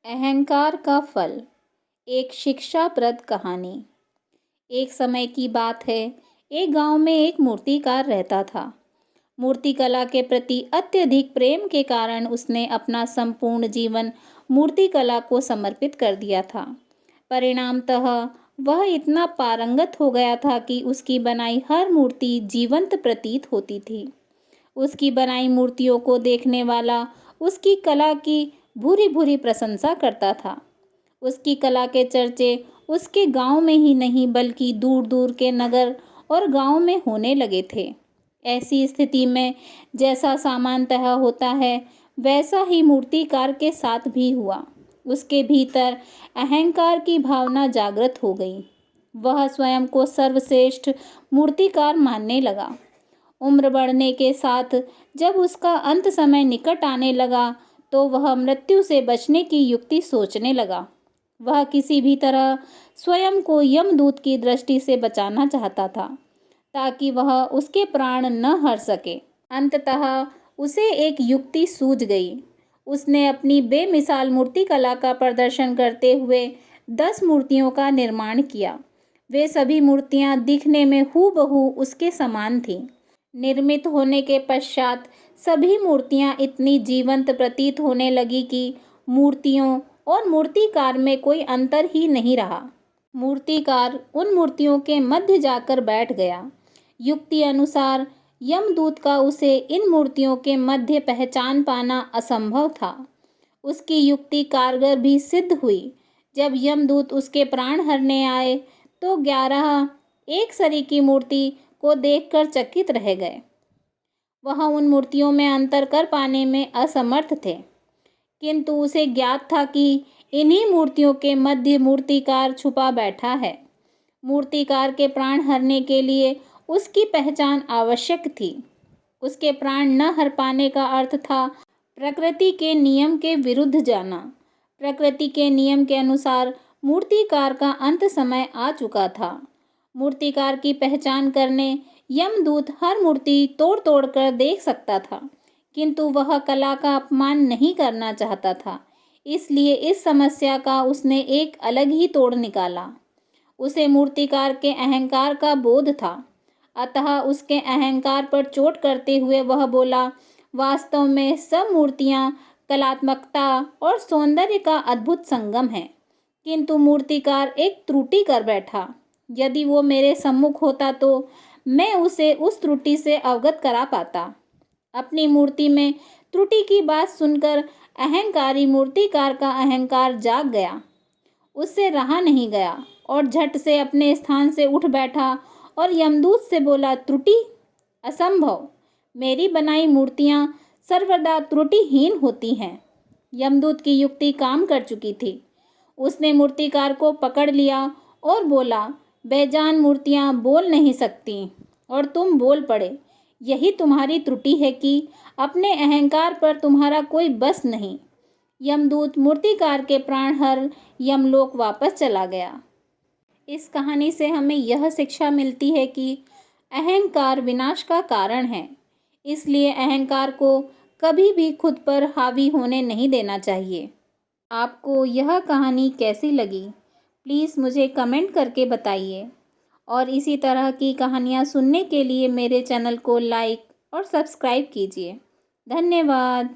अहंकार का फल। एक शिक्षाप्रद कहानी। एक समय की बात है, एक गांव में एक मूर्तिकार रहता था। मूर्तिकला के प्रति अत्यधिक प्रेम के कारण उसने अपना संपूर्ण जीवन मूर्तिकला को समर्पित कर दिया था। परिणामतः वह इतना पारंगत हो गया था कि उसकी बनाई हर मूर्ति जीवंत प्रतीत होती थी। उसकी बनाई मूर्तियों को देखने वाला उसकी कला की भूरी भूरी प्रशंसा करता था। उसकी कला के चर्चे उसके गांव में ही नहीं बल्कि दूर दूर के नगर और गांव में होने लगे थे। ऐसी स्थिति में जैसा सामान्यतः होता है वैसा ही मूर्तिकार के साथ भी हुआ। उसके भीतर अहंकार की भावना जागृत हो गई। वह स्वयं को सर्वश्रेष्ठ मूर्तिकार मानने लगा। उम्र बढ़ने के साथ जब उसका अंत समय निकट आने लगा तो वह मृत्यु से बचने की युक्ति सोचने लगा। वह किसी भी तरह स्वयं को यमदूत की दृष्टि से बचाना चाहता था ताकि वह उसके प्राण न हर सके। अंततः उसे एक युक्ति सूझ गई। उसने अपनी बेमिसाल मूर्तिकला का प्रदर्शन करते हुए 10 मूर्तियों का निर्माण किया। वे सभी मूर्तियां दिखने में हूबहू उसके समान थीं। निर्मित होने के पश्चात सभी मूर्तियां इतनी जीवंत प्रतीत होने लगी कि मूर्तियों और मूर्तिकार में कोई अंतर ही नहीं रहा। मूर्तिकार उन मूर्तियों के मध्य जाकर बैठ गया। युक्ति अनुसार यमदूत का उसे इन मूर्तियों के मध्य पहचान पाना असंभव था। उसकी युक्ति कारगर भी सिद्ध हुई। जब यमदूत उसके प्राण हरने आए तो 11 एक सरी की मूर्ति को देखकर चकित रह गए। वह उन मूर्तियों में अंतर कर पाने में असमर्थ थे, किंतु उसे ज्ञात था कि इन्हीं मूर्तियों के मध्य मूर्तिकार छुपा बैठा है। मूर्तिकार के प्राण हरने के लिए उसकी पहचान आवश्यक थी। उसके प्राण न हर पाने का अर्थ था प्रकृति के नियम के विरुद्ध जाना। प्रकृति के नियम के अनुसार मूर्तिकार का अंत समय आ चुका था। मूर्तिकार की पहचान करने यमदूत हर मूर्ति तोड़ तोड़ कर देख सकता था, किंतु वह कला का अपमान नहीं करना चाहता था। इसलिए इस समस्या का उसने एक अलग ही तोड़ निकाला। उसे मूर्तिकार के अहंकार का बोध था, अतः उसके अहंकार पर चोट करते हुए वह बोला, वास्तव में सब मूर्तियां कलात्मकता और सौंदर्य का अद्भुत संगम है, किंतु मूर्तिकार एक त्रुटि कर बैठा। यदि वो मेरे सम्मुख होता तो मैं उसे उस त्रुटि से अवगत करा पाता। अपनी मूर्ति में त्रुटि की बात सुनकर अहंकारी मूर्तिकार का अहंकार जाग गया। उससे रहा नहीं गया और झट से अपने स्थान से उठ बैठा और यमदूत से बोला, त्रुटि? असंभव। मेरी बनाई मूर्तियां सर्वदा त्रुटिहीन होती हैं। यमदूत की युक्ति काम कर चुकी थी। उसने मूर्तिकार को पकड़ लिया और बोला, बेजान मूर्तियां बोल नहीं सकती और तुम बोल पड़े। यही तुम्हारी त्रुटि है कि अपने अहंकार पर तुम्हारा कोई बस नहीं। यमदूत मूर्तिकार के प्राण हर यमलोक वापस चला गया। इस कहानी से हमें यह शिक्षा मिलती है कि अहंकार विनाश का कारण है, इसलिए अहंकार को कभी भी खुद पर हावी होने नहीं देना चाहिए। आपको यह कहानी कैसी लगी प्लीज़ मुझे कमेंट करके बताइए और इसी तरह की कहानियाँ सुनने के लिए मेरे चैनल को लाइक और सब्सक्राइब कीजिए। धन्यवाद।